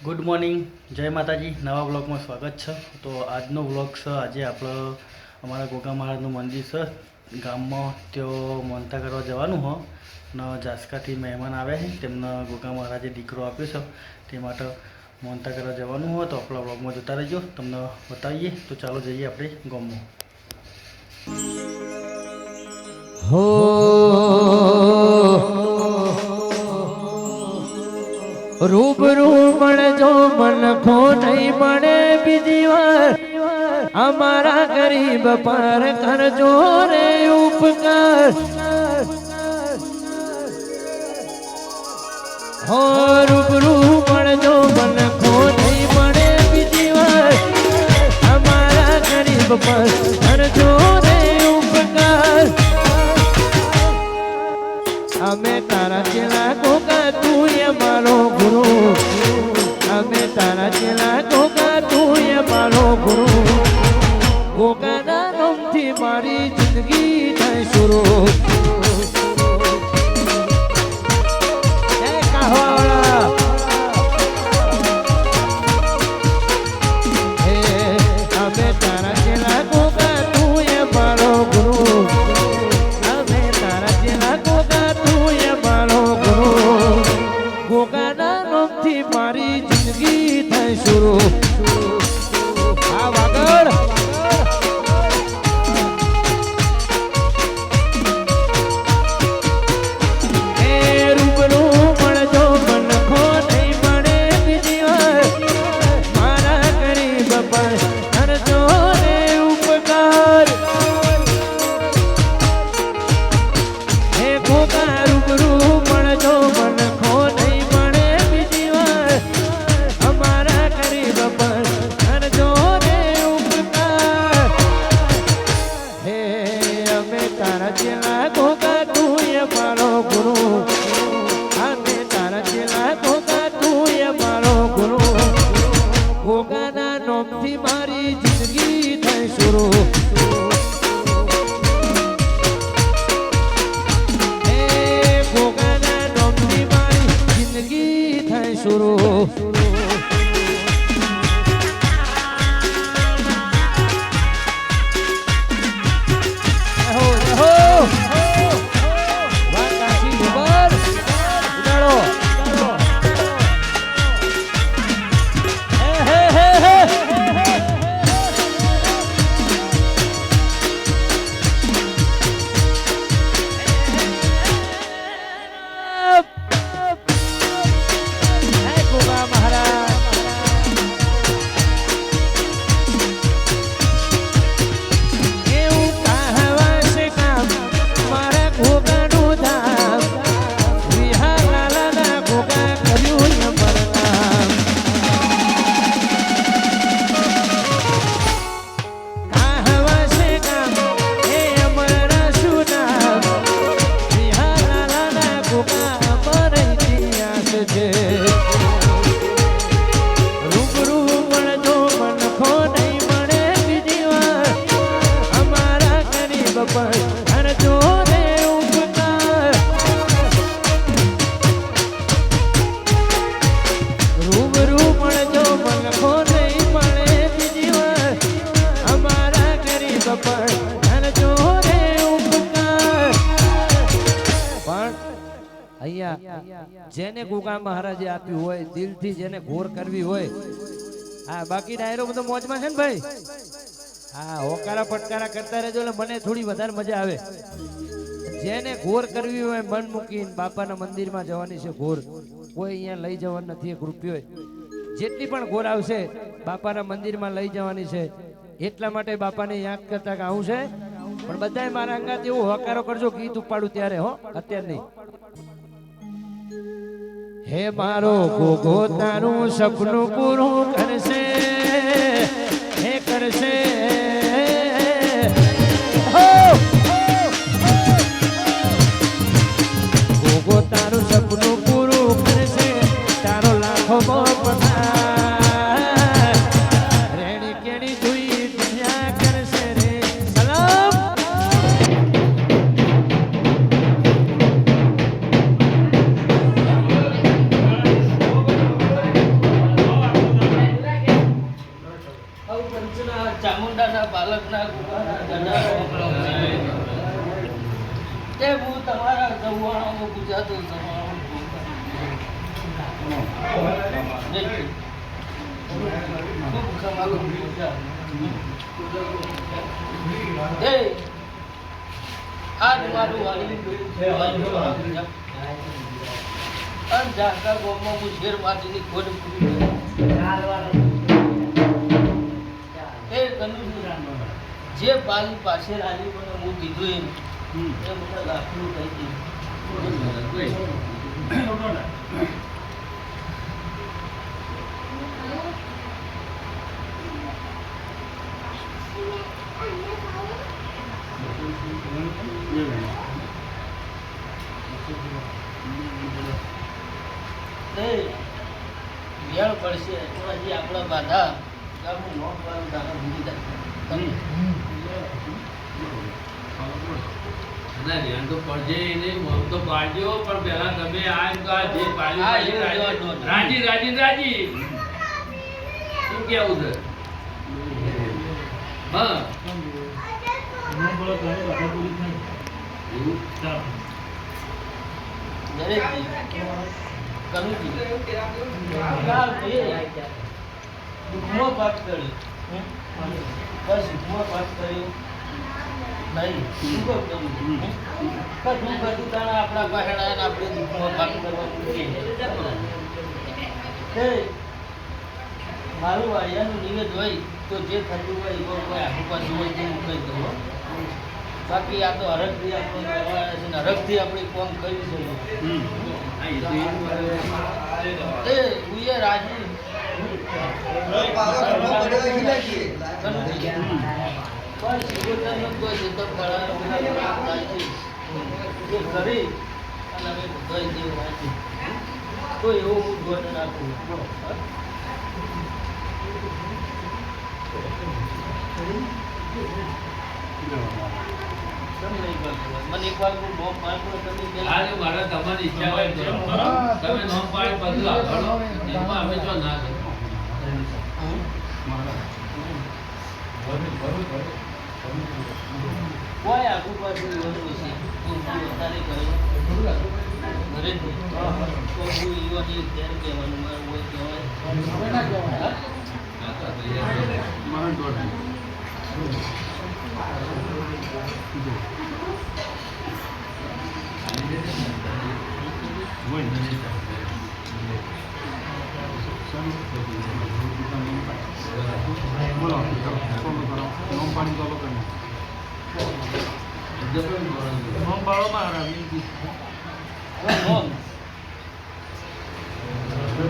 Good morning, જય માતાજી. નવા બ્લોગમાં સ્વાગત છે. તો આજનો બ્લોગ છે, આજે આપણે અમારા ગોગા મહારાજનું મંદિર છે ગામમાં, તેઓ મોનતા કરવા જવાનું હો ને જાસકાથી મહેમાન આવ્યા છે, તેમને ગોગા મહારાજે દીકરો આપ્યો છે, તે માટે મોનતા કરવા જવાનું હોય. તો આપણા બ્લોગમાં જતા રહેજો, તમને બતાવીએ. તો ચાલો જઈએ આપણે ગામમાં. હો રૂબરૂ મળજો મનખો નહીં મળે બીજી વાર, અમારા ગરીબ પર કરજો રે ઉપકાર. હો રૂબરૂ મળજો મનખો નહીં મળે બીજી વાર, અમારા ગરીબ પર કરજો રે ઉપકાર. અમે તારા ચેલા ગોગા તું એ મારો ગુરુ, અમે તારા ચેલા ગોગા તું એ મારો ગુરુ. ગોગાના નામથી મારી જિંદગી થાય શરૂ. જય કાહવાળા. હે અમે તારા ચેલા ગોગા તું એ મારો ગુરુ, અમે તારા ચેલા ગોગા તું એ મારો ગુરુ. ગોગાના નામથી મારી જિંદગી થાય શરૂ. આ વાગડ એ રૂબરૂ મળજો મનખો નહીં મળે બીજી વાર, મારા ગરીબ પર કરજો રે ઉપકાર. હે ગોગા રૂબરૂ મળજો મનખો નહીં મળે બીજી વાર, અમારા ગરીબ પર કરજો રે ઉપકાર. હે અમે તારા ચેલા ગોગા તું એ મારો ગુરુ, અમે તારા ચેલા ગોગા તું એ મારો ગુરુ. ગોગાના નામથી મારી જિંદગી થઈ શરૂ. હે ગોગાના નામથી મારી જિંદગી થઈ શરૂ. જેને ગોગા મહારાજે આપ્યું હોય, દિલથી જેને ઘોર કરવી હોય, હા બાકી ડાયરો બધો મોજમાં છે ને ભાઈ. હા હોકારા ફટકારા કરતા રહેજો એટલે મને થોડી વધારે મજા આવે. જેને ઘોર કરવી હોય મન મૂકીને બાપાના મંદિરમાં જવાની છે. ઘોર કોઈ અહીંયા લઈ જવાનું નથી. એક રૂપિયો જેટલી પણ ઘોર આવશે બાપાના મંદિરમાં લઈ જવાની છે. એટલા માટે બાપાને યાદ કરતા કે આવું છે. પણ બધાય મારા અંગાત એવું હોકારો કરજો, ગીત ઉપાડું ત્યારે હો, અત્યારે નહીં. હે મારો ગોગો તારું સપનું પૂરું કરશે, હે કરશે. ગોગો તારું સપનું પૂરું કરશે, તારો લાખો પગાર રેણી કેણી જોઈ દુનિયા કરશે રે. સલામ. તે હું તમારા જમવાણામાં ગુજરાતો આજ મારું વાલી જાણકાર ગોમમાં હું શેર માટીની ખોટ પૂરી એ કનું જે પાલી પાસે આવી મને હું કીધું એ મને દાખલું કહી દીધું વેળ પડશે તો હજી આપણા બાધા ગામનું નોમ પાડું દાખલ ભૂલી રાજી શું કેવું છે હા દુઃખમાં પાક કર્યું બસ દુઃખમાં પાક કર્યું નહીં દુઃખ કર્યું દુઃખ હતું તાણે આપણા પહેણા આપણે દુઃખમાં પાક કરવાનું મારું વાડિયાનું નિવેદ હોય તો જે થતું હોય એ કોઈ આખું પાછું હોય તે હું કહી દઉં બાકી આ તો હરખથી આપણે કરવાના છે ને હરખથી આપણે કોમ કરી શકીએ ઉઈએ રાજી તો એવું હું જોઈને રાખું મને એક વાર હું નોમ પાડતો તમે મારા તમારી ઈચ્છા હોય તો તમે નોમ પાડ બધું આગળ એમાં અમે જો ના કોઈ આગુ પાછું યુવાનું છે વધારે કર્યો ઘરે જ કોઈ યુવાની ત્યારે કહેવાનું મારું હોય કહેવાય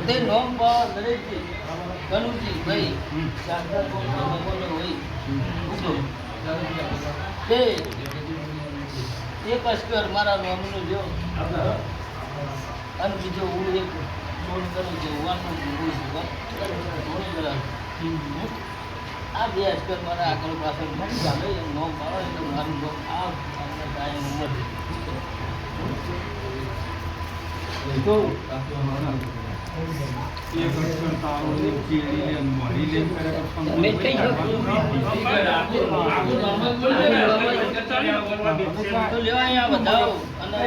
તે નોમ બા નરેશજી કનુજી ભાઈ શારદા કોમનો નમોનો હોય તે એક અસ્કર મારા નોમનું જો અને બીજો હું એક ફોન કરું છું વાનું આ બે અસ્કર મારા આગળ પાછળ મળી ચાલે એમ નોમ પાડો એટલે મારું નોમ આ કાયમ ઉંમર તો લેવા અહીંયા વધાવો અને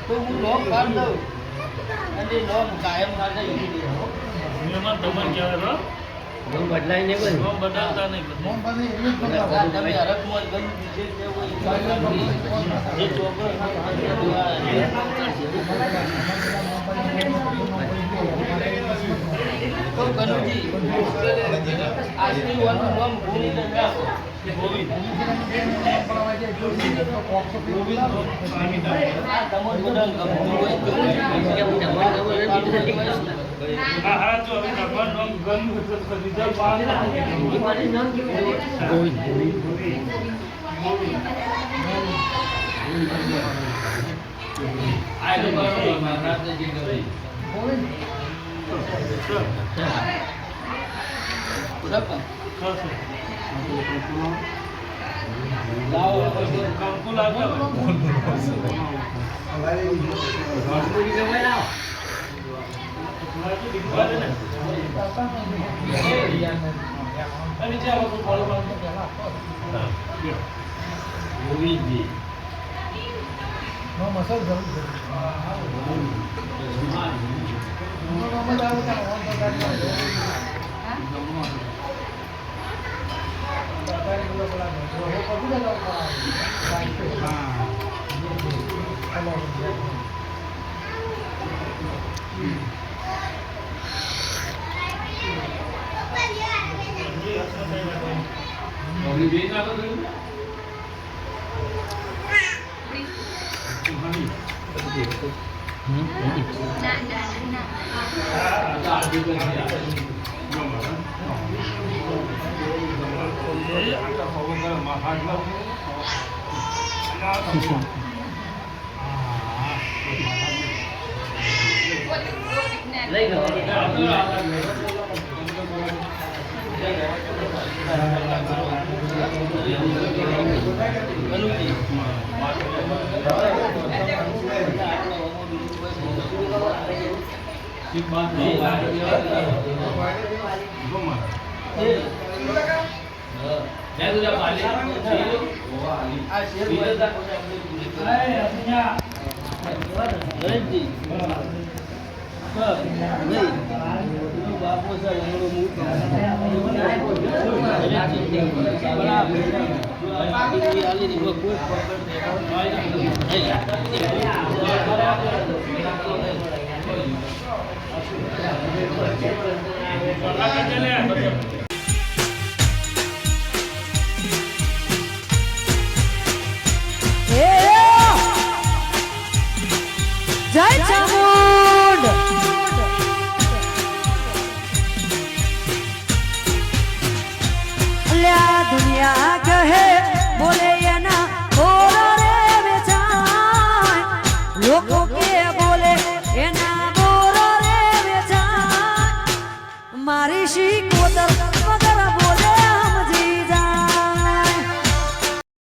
તો હું લોક પાડ દઉં અને લોક કાયમ માટે બદલાય નહીં કોઈ બદલાતા નહીં તમે હરકમાં ગયું જે ચોપડો તો કનુજી આજથી વાનું નામ ભૂલી રાખો ગોવિંદ આ તમાર બધા ગમતું હોય તો હા જો હવે ભગવાન નામ ગમ રિઝલ્ટ પાસ ગોવિંદ આ લોકો મહારાજ જે કરે ગોવિંદજી લઈ ગયો જય ચામુંડ અલ્યા દુનિયા કહે બોલે એના બોલો રે વેચાય લોકો કે બોલે એના બોલો રે વેચાય મારી શીખ